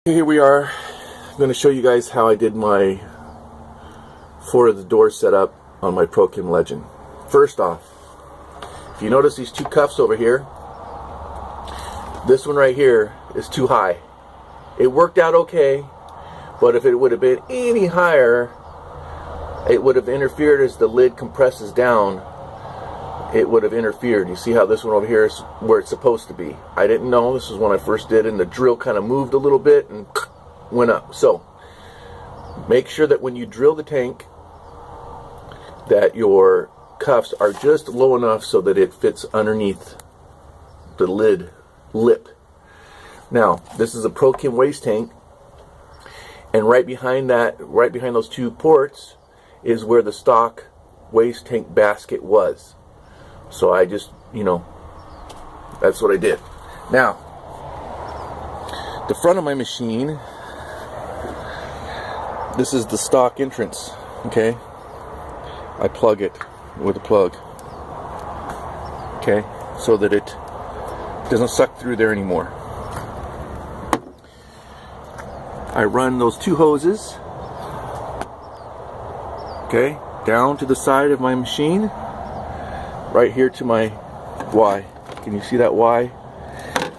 Here we are. I'm going to show you guys how I did my floor of the door setup on my ProKim Legend. First off, if you notice these two cuffs over here, this one right here is too high. It worked out okay, but if it would have been any higher, it would have interfered as the lid compresses down. It would have interfered. You see how this one over here is where it's supposed to be. I didn't know. This was when I first did, and the drill kind of moved a little bit and went up. So make sure that when you drill the tank that your cuffs are just low enough so that it fits underneath the lip. Now, this is a ProKim waste tank, and right behind those two ports is where the stock waste tank basket was. So I just, that's what I did. Now, the front of my machine, this is the stock entrance, okay? I plug it with a plug, okay? So that it doesn't suck through there anymore. I run those two hoses, okay, down to the side of my machine, right here to my Y. Can you see that Y?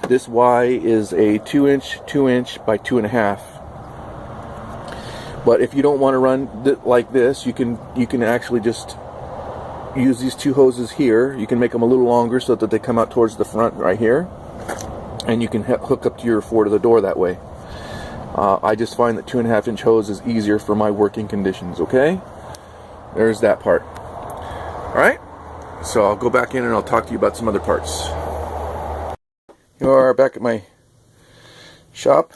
This Y is a 2-inch by 2.5. But if you don't want to run like this, you can actually just use these two hoses here. You can make them a little longer so that they come out towards the front right here, and you can hook up to your floor to the door that way. I just find that 2.5-inch hose is easier for my working conditions. Okay, there's that part. All right. So I'll go back in and I'll talk to you about some other parts. Here we are back at my shop.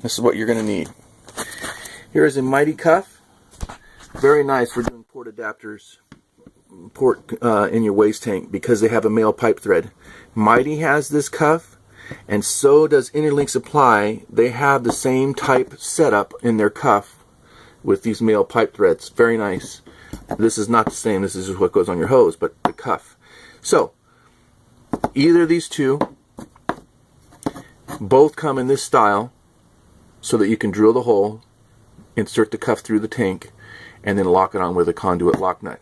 This is what you're going to need. Here is a Mighty cuff. Very nice for doing port adapters, in your waste tank, because they have a male pipe thread. Mighty has this cuff, and so does Interlink Supply. They have the same type setup in their cuff with these male pipe threads. Very nice. This is not the same. This is what goes on your hose, but the cuff. So, either of these two, both come in this style, so that you can drill the hole, insert the cuff through the tank, and then lock it on with a conduit lock nut.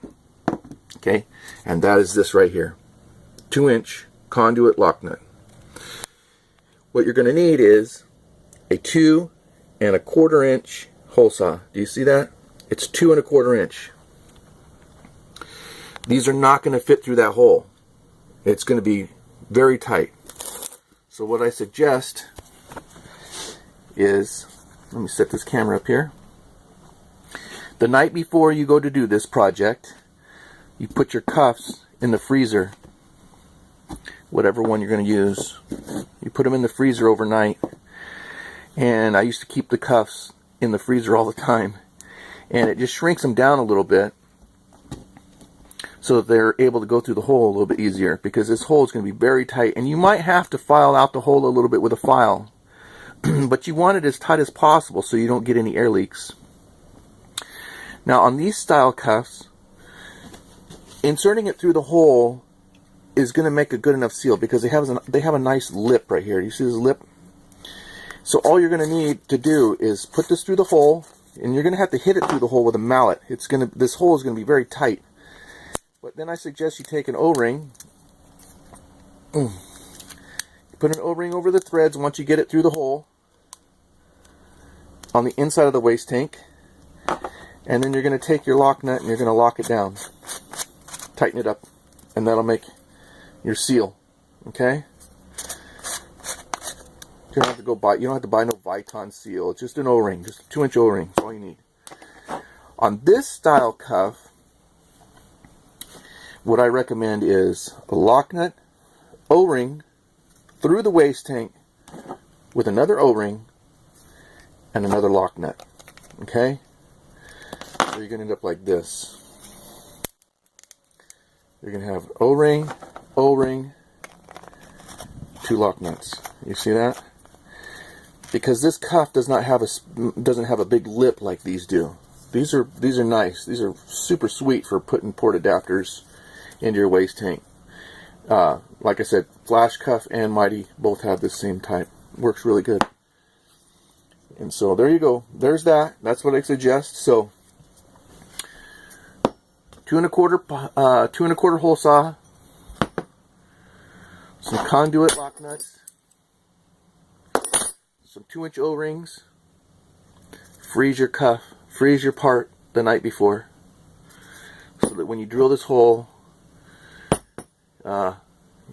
Okay? And that is this right here. 2-inch conduit lock nut. What you're going to need is a 2 1/4 inch hole saw. Do you see that? It's 2 1/4 inch. These are not going to fit through that hole. It's going to be very tight. So what I suggest is, let me set this camera up here. The night before you go to do this project, you put your cuffs in the freezer, whatever one you're going to use. You put them in the freezer overnight. And I used to keep the cuffs in the freezer all the time. And it just shrinks them down a little bit, so that they're able to go through the hole a little bit easier, because this hole is going to be very tight, and you might have to file out the hole a little bit with a file, but you want it as tight as possible so you don't get any air leaks. Now on these style cuffs, inserting it through the hole is going to make a good enough seal, because they have a nice lip right here. You see this lip? So all you're going to need to do is put this through the hole, and you're going to have to hit it through the hole with a mallet. This hole is going to be very tight. But then I suggest you take an O-ring. You put an O-ring over the threads once you get it through the hole on the inside of the waste tank. And then you're going to take your lock nut and you're going to lock it down. Tighten it up. And that'll make your seal. Okay? You don't have to buy no Viton seal. It's just an O-ring. Just a 2-inch O-ring. That's all you need. On this style cuff, what I recommend is a lock nut, O-ring through the waste tank with another O-ring and another lock nut. Okay? So you're going to end up like this. You're going to have O-ring, O-ring, 2 lock nuts. You see that? Because this cuff doesn't have a big lip like these do. These are nice. These are super sweet for putting port adapters into your waste tank. Like I said, Flash Cuff and Mighty both have this same type. Works really good. And so there you go. There's that. That's what I suggest. So 2 1/4 hole saw, some conduit lock nuts, some 2-inch O-rings. Freeze your cuff, freeze your part the night before, so that when you drill this hole,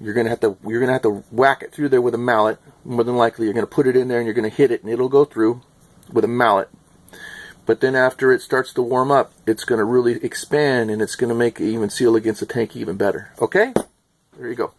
you're gonna have to whack it through there with a mallet. More than likely, you're gonna put it in there and you're gonna hit it, and it'll go through with a mallet. But then after it starts to warm up, it's gonna really expand, and it's gonna make it even seal against the tank even better. Okay, there you go.